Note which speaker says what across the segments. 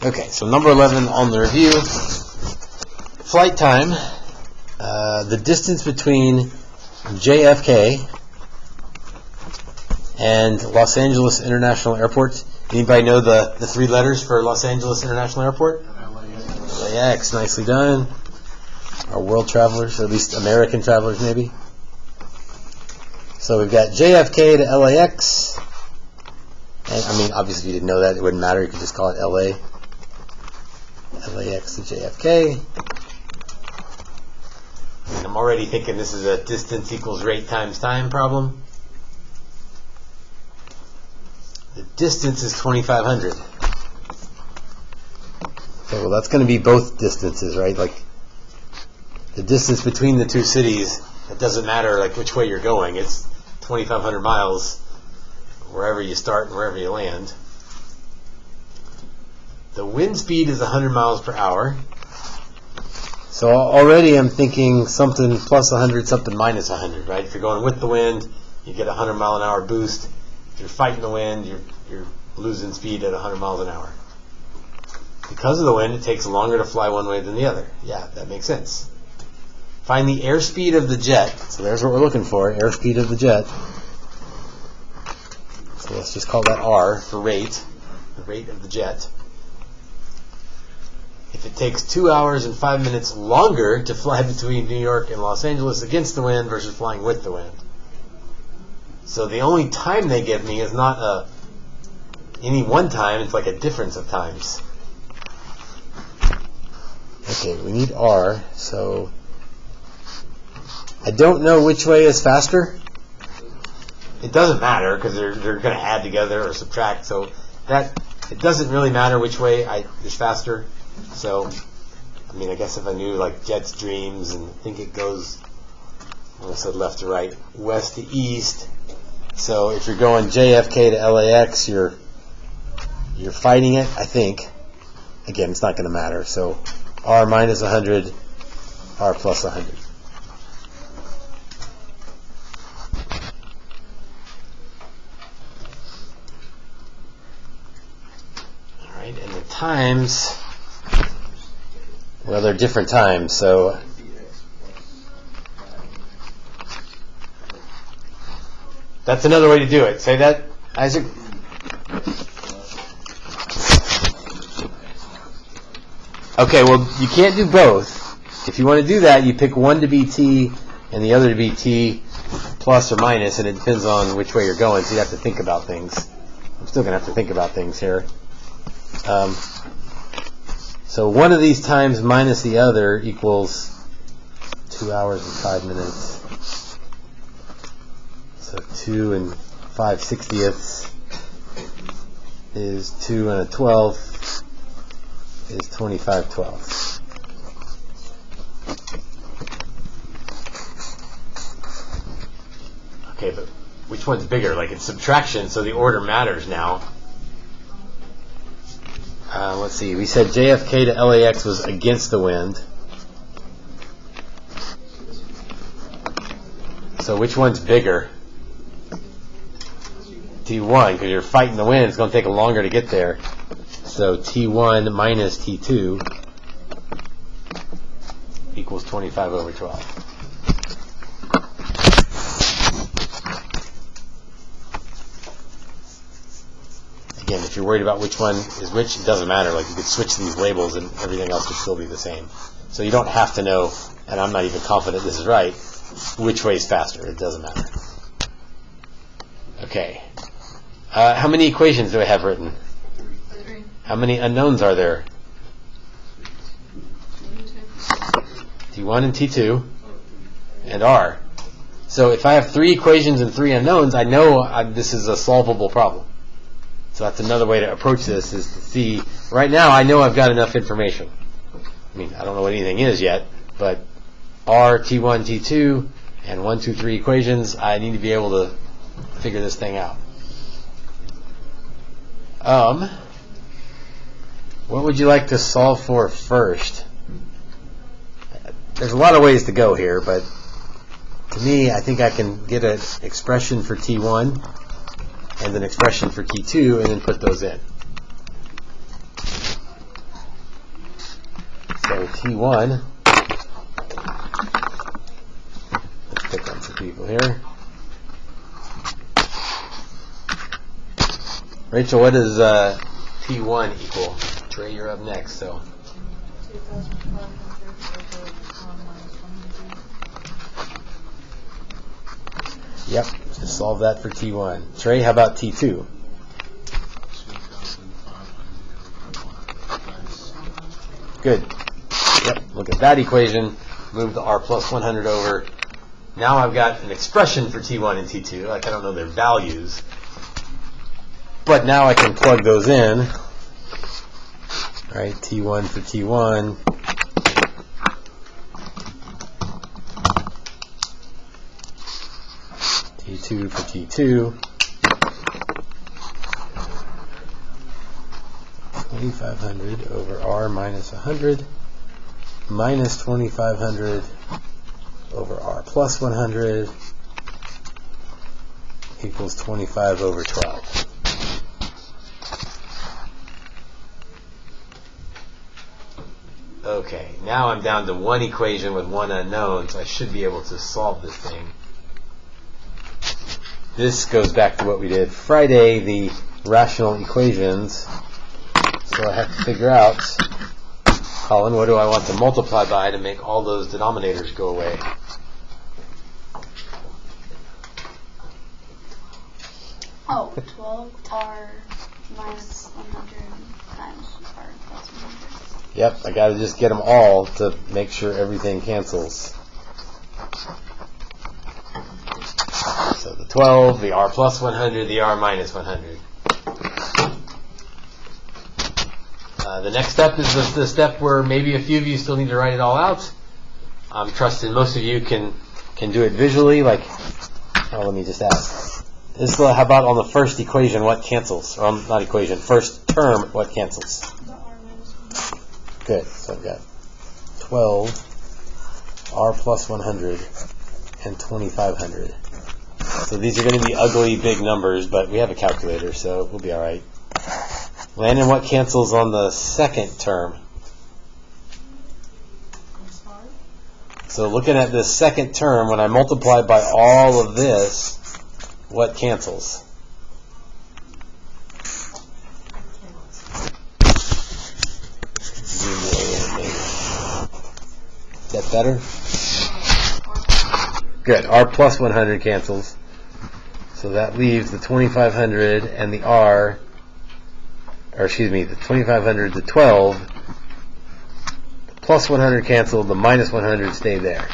Speaker 1: Okay, so number 11 on the review. Flight time. The distance between JFK and Los Angeles International Airport. Anybody know the three letters for Los Angeles International Airport? LAX, nicely done. Our world travelers, or at least American travelers maybe. So we've got JFK to LAX. And, I mean, obviously if you didn't know that, it wouldn't matter. You could just call it LA. LAX to JFK. And I'm already thinking this is a distance equals rate times time problem. The distance is 2,500. Okay, well that's going to be both distances, right? Like the distance between the two cities, it doesn't matter like which way you're going. It's 2,500 miles wherever you start and wherever you land. The wind speed is 100 miles per hour. So already I'm thinking something plus 100, something minus 100, right? If you're going with the wind, you get a 100 mile an hour boost. If you're fighting the wind, you're losing speed at 100 miles an hour. Because of the wind, it takes longer to fly one way than the other. Yeah, that makes sense. Find the airspeed of the jet. So there's what we're looking for, airspeed of the jet. So let's just call that R for rate, the rate of the jet. If it takes 2 hours and 5 minutes longer to fly between New York and Los Angeles against the wind versus flying with the wind. So the only time they give me is not any one time, it's like a difference of times. Okay, we need R, so I don't know which way is faster. It doesn't matter because they're going to add together or subtract, so that it doesn't really matter which way is faster. So, I mean, I guess if I knew like Jet's Dreams and I think it goes, I said left to right, west to east. So if you're going JFK to LAX, you're fighting it, I think. Again, it's not going to matter. So R minus 100, R plus 100. All right, and the times. Well, they're different times, so that's another way to do it. Say that, Isaac. Okay, well, you can't do both. If you want to do that, you pick one to be t and the other to be t plus or minus, and it depends on which way you're going, so you have to think about things. I'm still going to have to think about things here. So one of these times minus the other equals 2 hours and 5 minutes. So 2 and 5/60ths is 2 and a 12th is 25/12. Okay, but which one's bigger? Like it's subtraction, so the order matters now. Let's see, we said JFK to LAX was against the wind. So which one's bigger? T1, because you're fighting the wind, it's going to take longer to get there. So T1 minus T2 equals 25/12. Again, if you're worried about which one is which, it doesn't matter. Like you could switch these labels and everything else would still be the same. So you don't have to know, and I'm not even confident this is right, which way is faster. It doesn't matter. Okay. How many equations do I have written?
Speaker 2: 3.
Speaker 1: How many unknowns are there? T1 and T2 and R. So if I have 3 equations and 3 unknowns, I know this is a solvable problem. So that's another way to approach this, is to see, right now I know I've got enough information. I mean, I don't know what anything is yet, but R, T1, T2, and 1, 2, 3 equations, I need to be able to figure this thing out. What would you like to solve for first? There's a lot of ways to go here, but to me, I think I can get an expression for T1 and an expression for T2 and then put those in. So T1, let's pick on some people here. Rachel, what does T1 equal? Trey, you're up next, so.
Speaker 2: 2,500
Speaker 1: Yep, just solve that for T1. Trey, how about T2? Good. Yep, look at that equation. Move the R plus 100 over. Now I've got an expression for T1 and T2. Like, I don't know their values. But now I can plug those in. All right, T1 for T1. T2 for T2. 2,500 over R minus 100 minus 2,500 over R plus 100 equals 25 over 12. Okay, now I'm down to one equation with one unknown, so I should be able to solve this thing. This goes back to what we did Friday, the rational equations. So I have to figure out, Colin, what do I want to multiply by to make all those denominators go away?
Speaker 2: Oh, 12R minus 100 times R plus 100.
Speaker 1: Yep, I got to just get them all to make sure everything cancels. So the 12, the R plus 100, the R minus 100. The next step is the step where maybe a few of you still need to write it all out. I'm trusting most of you can do it visually. Like, let me just ask. How about on the first equation, what cancels? Or not equation, first term, what cancels?
Speaker 2: The R minus 100.
Speaker 1: Good. So I've got 12, R plus 100, and 2,500. So these are going to be ugly big numbers, but we have a calculator, so we'll be all right. Landon, what cancels on the second term? So looking at this second term, when I multiply by all of this, what cancels? Is that better? Good. R plus 100 cancels. So that leaves the 2,500 and the R, or excuse me, the 2,500, the 12, the plus 100 canceled, the minus 100 stay there.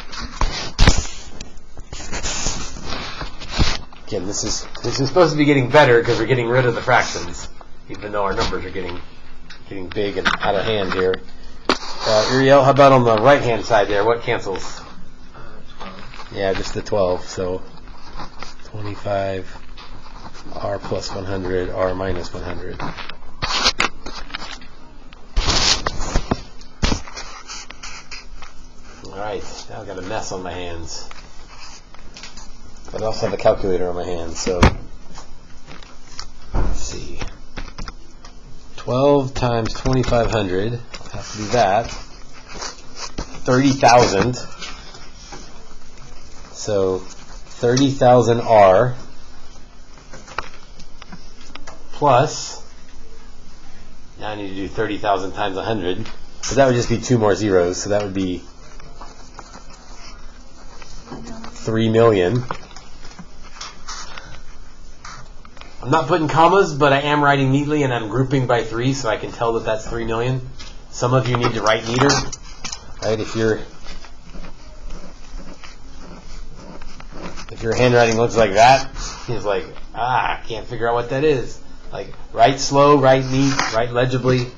Speaker 1: Again, this is supposed to be getting better because we're getting rid of the fractions, even though our numbers are getting big and out of hand here. Uriel, how about on the right-hand side there? What cancels?
Speaker 3: 12.
Speaker 1: Yeah, just the 12. So 25, R plus 100, R minus 100. All right, now I've got a mess on my hands. But I also have a calculator on my hands, so let's see. 12 times 2,500, I'll have to do that. 30,000. So 30,000 R plus, now I need to do 30,000 times 100, but that would just be two more zeros, so that would be 3 million. I'm not putting commas, but I am writing neatly, and I'm grouping by 3, so I can tell that that's 3 million. Some of you need to write neater, right? If your handwriting looks like that, it's like, I can't figure out what that is. Like, write slow, write neat, write legibly.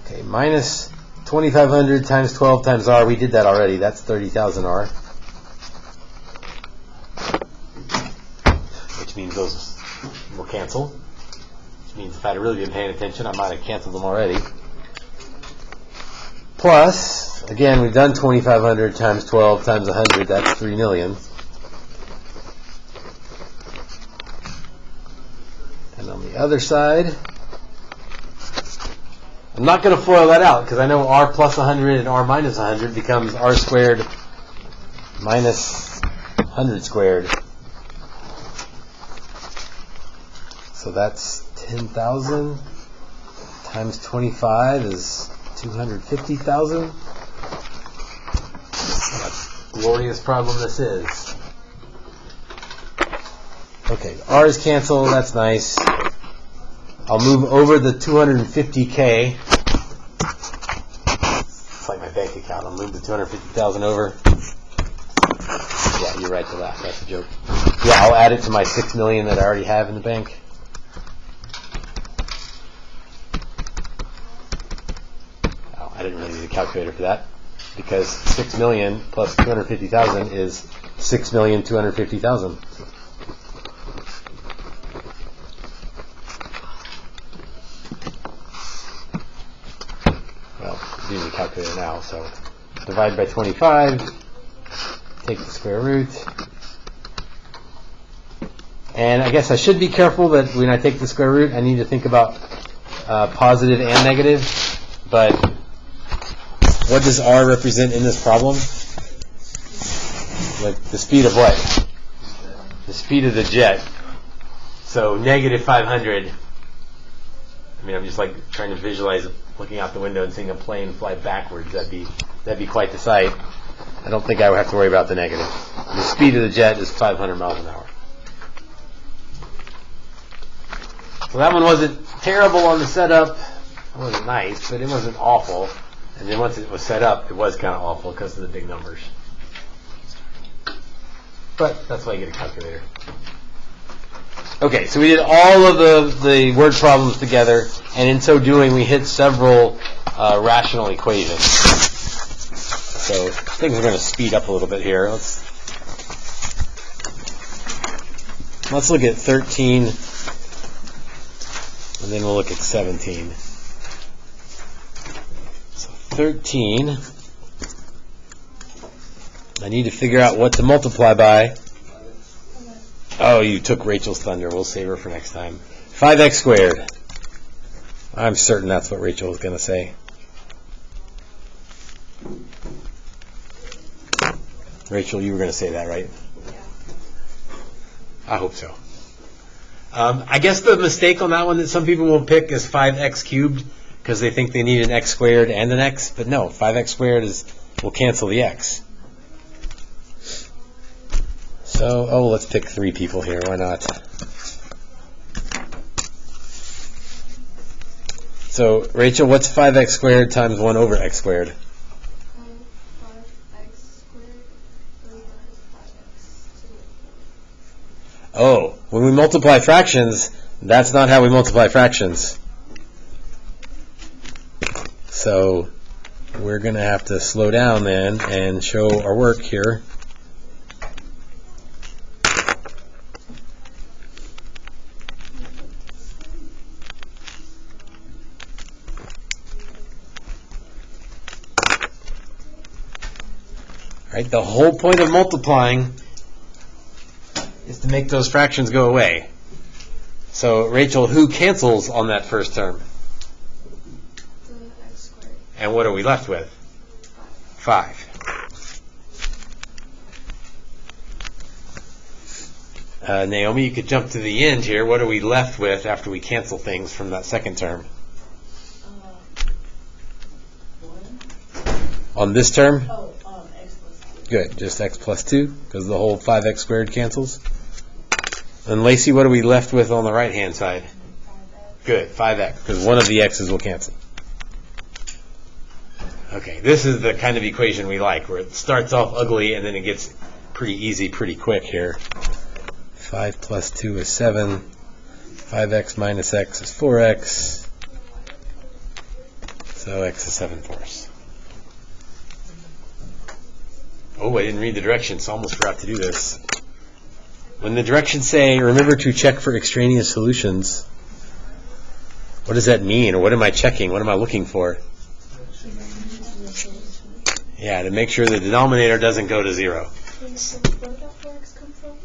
Speaker 1: Okay, minus 2,500 times 12 times R. We did that already. That's 30,000 R. Means those will cancel, which means if I'd really been paying attention, I might have canceled them already. Plus, again, we've done 2,500 times 12 times 100, that's 3 million. And on the other side, I'm not going to FOIL that out because I know r plus 100 and r minus 100 becomes r squared minus 100 squared. So that's 10,000 times 25 is 250,000. What a glorious problem this is. Okay, r's cancel, that's nice. I'll move over the 250K. It's like my bank account. I'll move the 250,000 over. Yeah, you're right to laugh. That's a joke. Yeah, I'll add it to my 6 million that I already have in the bank. Oh, I didn't really need a calculator for that because 6 million plus 250,000 is 6,250,000. Using a calculator now, so divide by 25, take the square root, and I guess I should be careful that when I take the square root I need to think about positive and negative, but what does r represent in this problem? Like the speed of what? The speed of the jet. So negative 500. I mean, I'm just like trying to visualize it. Looking out the window and seeing a plane fly backwards, that'd be quite the sight. I don't think I would have to worry about the negative. The speed of the jet is 500 miles an hour. So that one wasn't terrible on the setup. It wasn't nice, but it wasn't awful. And then once it was set up, it was kind of awful because of the big numbers. But that's why you get a calculator. Okay, so we did all of the word problems together, and in so doing, we hit several rational equations. So things are going to speed up a little bit here. Let's look at 13, and then we'll look at 17. So 13, I need to figure out what to multiply by. Oh, you took Rachel's thunder. We'll save her for next time. 5x squared. I'm certain that's what Rachel was going to say. Rachel, you were going to say that, right? I hope so. I guess the mistake on that one that some people will pick is 5x cubed because they think they need an x squared and an x. But no, 5x squared will cancel the x. So, let's pick 3 people here. Why not? So, Rachel, what's 5x squared times 1 over x squared?
Speaker 2: 5x squared over 5x.
Speaker 1: Oh, when we multiply fractions, that's not how we multiply fractions. So, we're going to have to slow down then and show our work here. Right? The whole point of multiplying is to make those fractions go away. So, Rachel, who cancels on that first term?
Speaker 2: The x squared.
Speaker 1: And what are we left with? 5. Naomi, you could jump to the end here. What are we left with after we cancel things from that second term?
Speaker 2: 1.
Speaker 1: On this term?
Speaker 2: X plus 2.
Speaker 1: Good, just x plus 2, because the whole 5x squared cancels. And Lacey, what are we left with on the right-hand side?
Speaker 2: 5x.
Speaker 1: Good, 5x, because one of the x's will cancel. Okay, this is the kind of equation we like, where it starts off ugly and then it gets pretty easy pretty quick here. 5 plus 2 is 7. 5x minus x is 4x. So x is 7/4. Oh, I didn't read the directions, so I almost forgot to do this. When the directions say, remember to check for extraneous solutions, what does that mean? Or what am I checking? What am I looking for? Yeah, to make sure the denominator doesn't go to 0.
Speaker 2: Where did 4x come from?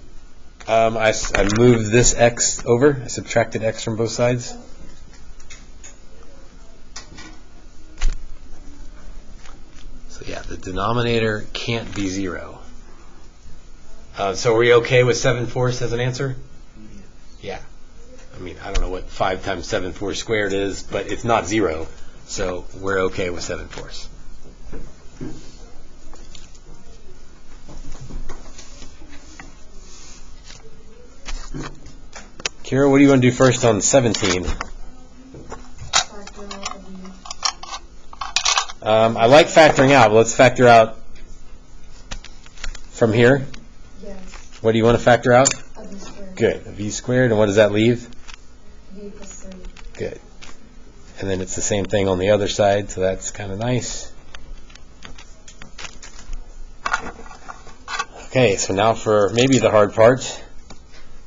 Speaker 1: I moved this x over. I subtracted x from both sides. So yeah, the denominator can't be 0. So are we okay with 7/4 as an answer? Yeah. I mean, I don't know what 5 times 7/4 squared is, but it's not 0. So we're okay with 7/4. Kira, what do you want to do first on 17? I like factoring out. Let's factor out from here.
Speaker 2: Yes.
Speaker 1: What do you want to factor out?
Speaker 2: A v squared.
Speaker 1: Good. A v squared. And what does that leave?
Speaker 2: V plus 3.
Speaker 1: Good. And then it's the same thing on the other side, so that's kind of nice. Okay, so now for maybe the hard part.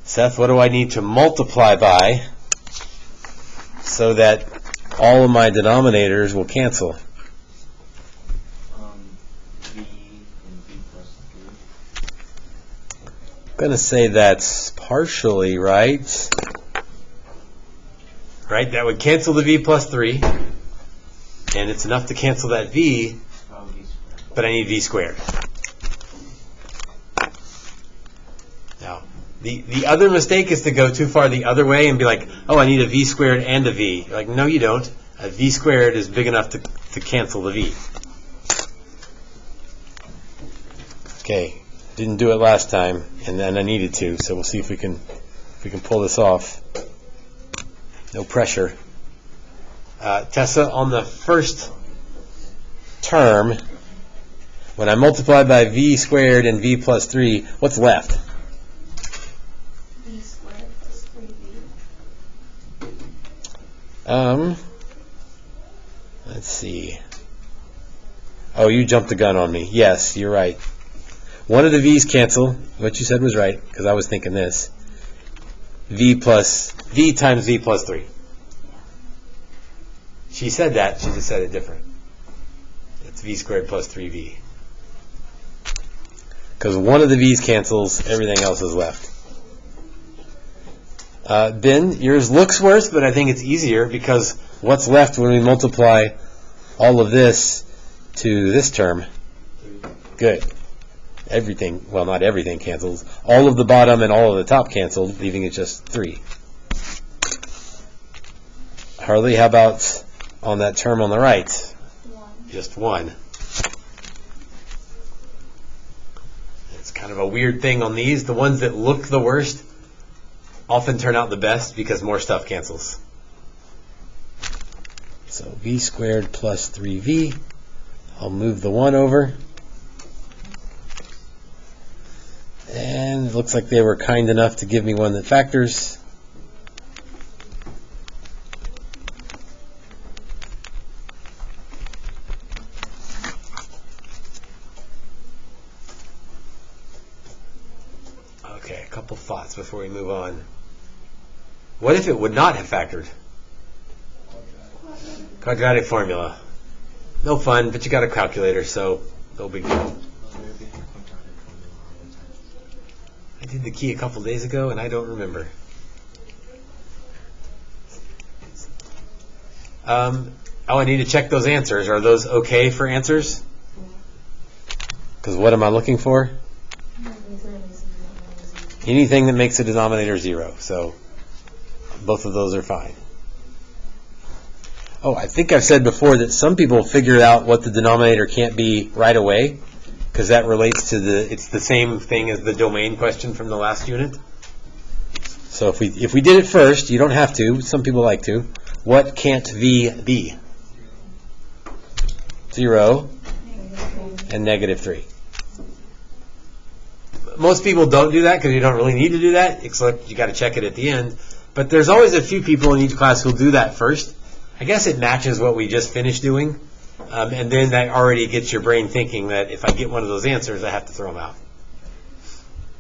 Speaker 1: Seth, what do I need to multiply by so that all of my denominators will cancel?
Speaker 3: V and V plus 3.
Speaker 1: I'm going to say that's partially right. Right, that would cancel the v plus 3. And it's enough to cancel that v,
Speaker 3: Oh, V squared.
Speaker 1: but I need v squared. Now, the other mistake is to go too far the other way and be like, oh, I need a v squared and a v. You're like, no, you don't. A v squared is big enough to cancel the v. Okay, didn't do it last time, and then I needed to, so we'll see if we can pull this off. No pressure. Tessa, on the first term, when I multiply by v squared and v plus 3, what's left?
Speaker 2: V squared plus 3v.
Speaker 1: Let's see. Oh, you jumped the gun on me. Yes, you're right. One of the v's cancel. What you said was right, because I was thinking this. V times v plus 3. She said that, she just said it different. It's v squared plus 3v. Because one of the v's cancels, everything else is left. Ben, yours looks worse, but I think it's easier because what's left when we multiply all of this to this term? Good. Everything, well, not everything cancels. All of the bottom and all of the top canceled, leaving it just 3. Harley, how about on that term on the right?
Speaker 2: 1.
Speaker 1: Just 1. It's kind of a weird thing on these. The ones that look the worst often turn out the best because more stuff cancels. So v squared plus 3v. I'll move the 1 over. And it looks like they were kind enough to give me one that factors. Okay, a couple thoughts before we move on. What if it would not have factored? Quadratic formula. No fun, but you got a calculator, so no big deal. I did the key a couple days ago, and I don't remember. I need to check those answers. Are those okay for answers? Because what am I looking for? Anything that makes the denominator 0. So both of those are fine. Oh, I think I've said before that some people figure out what the denominator can't be right away, because that relates to it's the same thing as the domain question from the last unit. So if we did it first, you don't have to, some people like to. What can't v be? 0 and -3. Most people don't do that because you don't really need to do that, except you got to check it at the end. But there's always a few people in each class who'll do that first. I guess it matches what we just finished doing. And then that already gets your brain thinking that if I get one of those answers, I have to throw them out.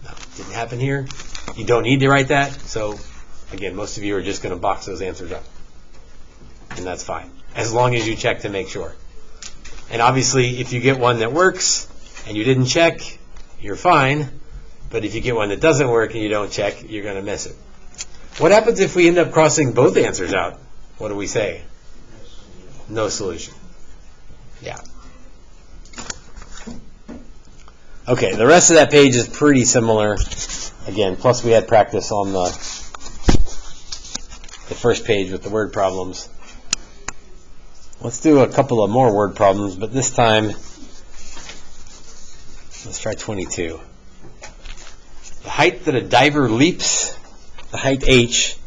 Speaker 1: No, didn't happen here. You don't need to write that. So, again, most of you are just going to box those answers up. And that's fine, as long as you check to make sure. And obviously, if you get one that works and you didn't check, you're fine. But if you get one that doesn't work and you don't check, you're going to miss it. What happens if we end up crossing both answers out? What do we say? No solution. Yeah. Okay, the rest of that page is pretty similar. Again, plus we had practice on the first page with the word problems. Let's do a couple of more word problems, but this time, let's try 22. The height that a diver leaps, the height h,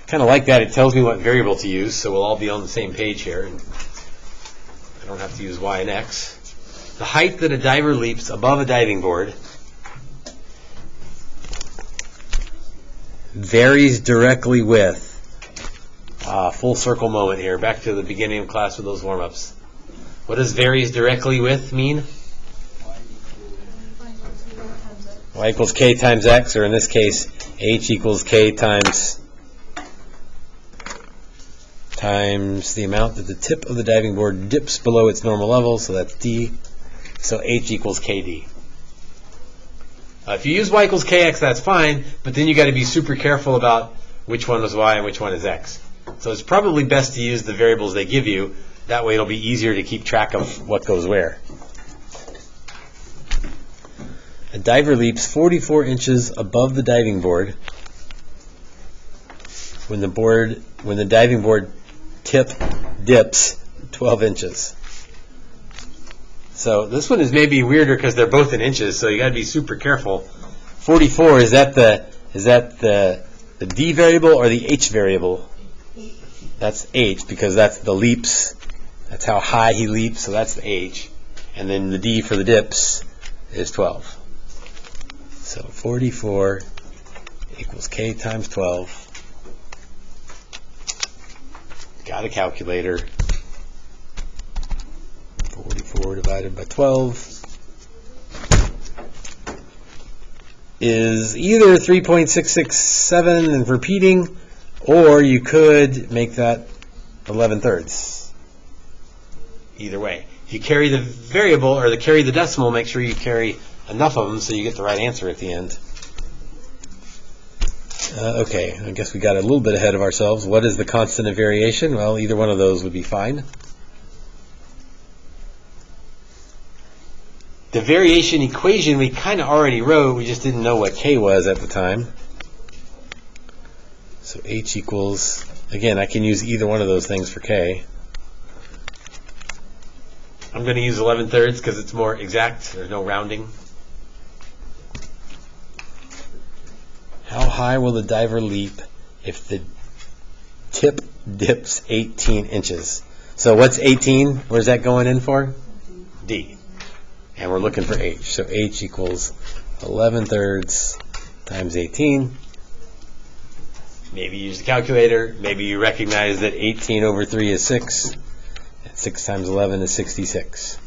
Speaker 1: kind of like that. It tells me what variable to use, so we'll all be on the same page here. And I don't have to use y and x. The height that a diver leaps above a diving board varies directly with, full circle moment here, back to the beginning of class with those warm-ups. What does varies directly with mean? Y equals k times x, or in this case, h equals k times the amount that the tip of the diving board dips below its normal level, so that's d. So h equals kd. If you use y equals kx, that's fine, but then you got to be super careful about which one is y and which one is x. So it's probably best to use the variables they give you. That way it'll be easier to keep track of what goes where. A diver leaps 44 inches above the diving board when the diving board tip dips 12 inches. So this one is maybe weirder because they're both in inches, so you got to be super careful. 44, is that the d variable or the h variable? That's h, because that's the leaps. That's how high he leaps, so that's the h. And then the d for the dips is 12. So 44 equals k times 12. Got a calculator. 44 divided by 12 is either 3.667 and repeating, or you could make that 11/3. Either way. If you carry the variable or carry the decimal, make sure you carry enough of them so you get the right answer at the end. Okay, I guess we got a little bit ahead of ourselves. What is the constant of variation? Well, either one of those would be fine. The variation equation we kind of already wrote, we just didn't know what k was at the time. So h equals, again, I can use either one of those things for k. I'm going to use 11/3 because it's more exact. There's no rounding. How high will the diver leap if the tip dips 18 inches? So what's 18? Where's that going in for? D. And we're looking for h. So h equals 11/3 times 18. Maybe you use the calculator. Maybe you recognize that 18 over 3 is 6. And 6 times 11 is 66.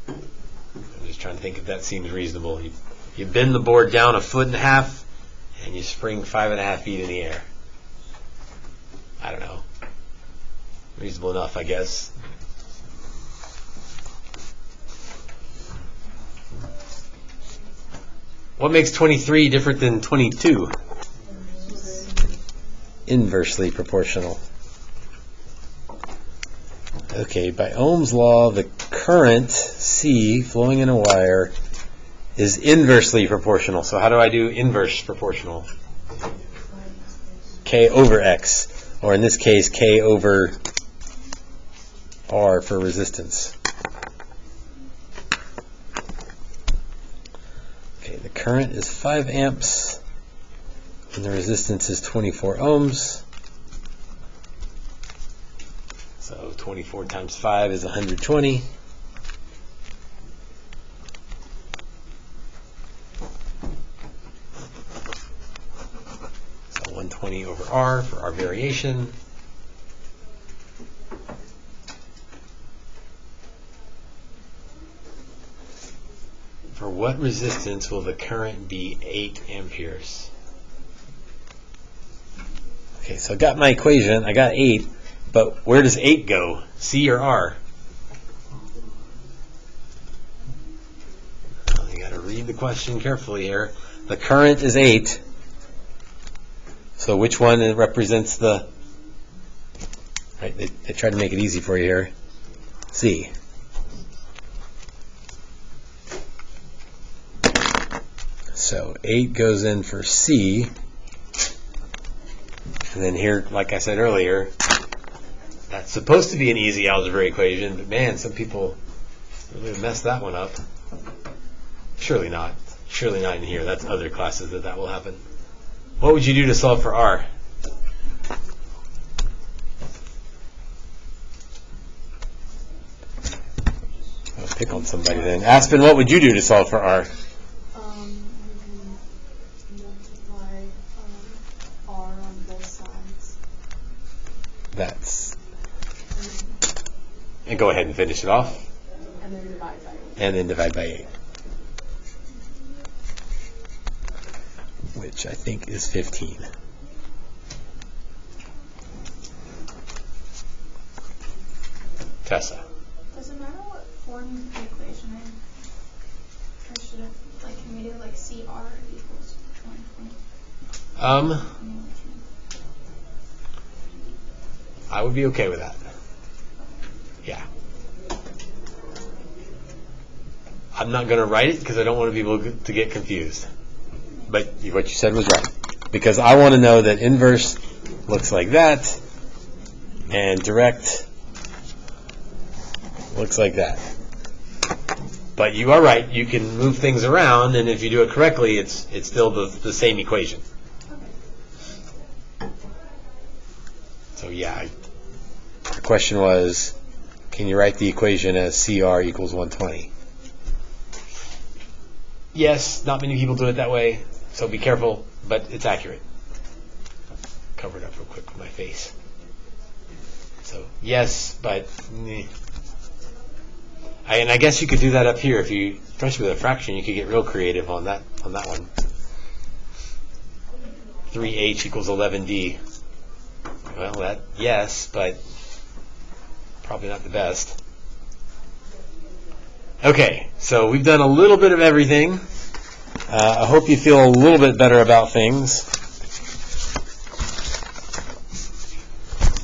Speaker 1: I'm just trying to think if that seems reasonable. You bend the board down 1.5 feet and you spring 5.5 feet in the air. I don't know. Reasonable enough, I guess. What makes 23 different than 22? Inversely proportional. Okay, by Ohm's law, the current C flowing in a wire is inversely proportional. So how do I do inverse proportional? K over X, or in this case, K over R for resistance. Okay, the current is 5 amps, and the resistance is 24 ohms. So 24 times 5 is 120. So 120 over R for our variation. For what resistance will the current be 8 amperes? Okay, so I got my equation. I got 8, but where does 8 go? C or R? Well, you got to read the question carefully here. The current is 8. So which one represents the... Right, they tried to make it easy for you here. C. So 8 goes in for C. And then here, like I said earlier, that's supposed to be an easy algebra equation, but man, some people really messed that one up. Surely not. Surely not in here. That's other classes that will happen. What would you do to solve for R? I'll pick on somebody then. Aspen, what would you do to solve for R?
Speaker 2: You can multiply R on both sides.
Speaker 1: That's. And go ahead and finish it off.
Speaker 2: And then divide by 8.
Speaker 1: And then divide by 8. Which I think is 15. Tessa.
Speaker 4: Does it matter what form the equation in? Or should it, like, can we do like CR equals 20?
Speaker 1: I would be okay with that. Yeah. I'm not going to write it because I don't want people to get confused. But what you said was right. Because I want to know that inverse looks like that and direct looks like that. But you are right. You can move things around, and if you do it correctly, it's still the same equation. So yeah, the question was, can you write the equation as CR equals 120? Yes, not many people do it that way, so be careful, but it's accurate. Cover it up real quick with my face. So yes, but and I guess you could do that up here if you, especially with a fraction, you could get real creative on that one. 3h equals 11d. Well, that yes, but probably not the best. Okay, so we've done a little bit of everything. I hope you feel a little bit better about things.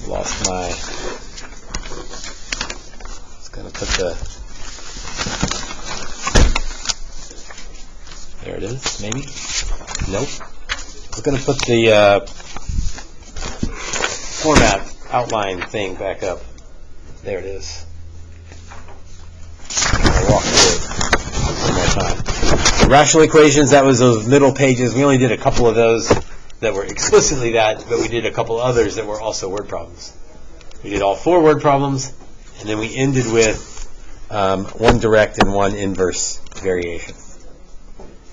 Speaker 1: Lost my. Just gonna put the. There it is. Maybe. Nope. We're gonna put the format outline thing back up. There it is. I'll walk through it one more time. Rational equations, that was those middle pages. We only did a couple of those that were explicitly that, but we did a couple others that were also word problems. We did all 4 word problems, and then we ended with one direct and one inverse variation.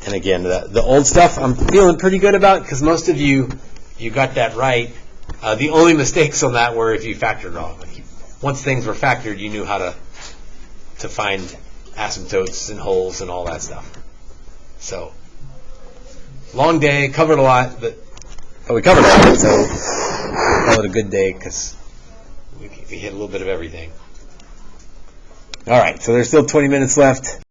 Speaker 1: And again, the old stuff I'm feeling pretty good about because most of you got that right. The only mistakes on that were if you factored wrong. Once things were factored, you knew how to find asymptotes and holes and all that stuff. So, long day, covered a lot, but we covered a lot, so call it a good day because we hit a little bit of everything. All right, so there's still 20 minutes left.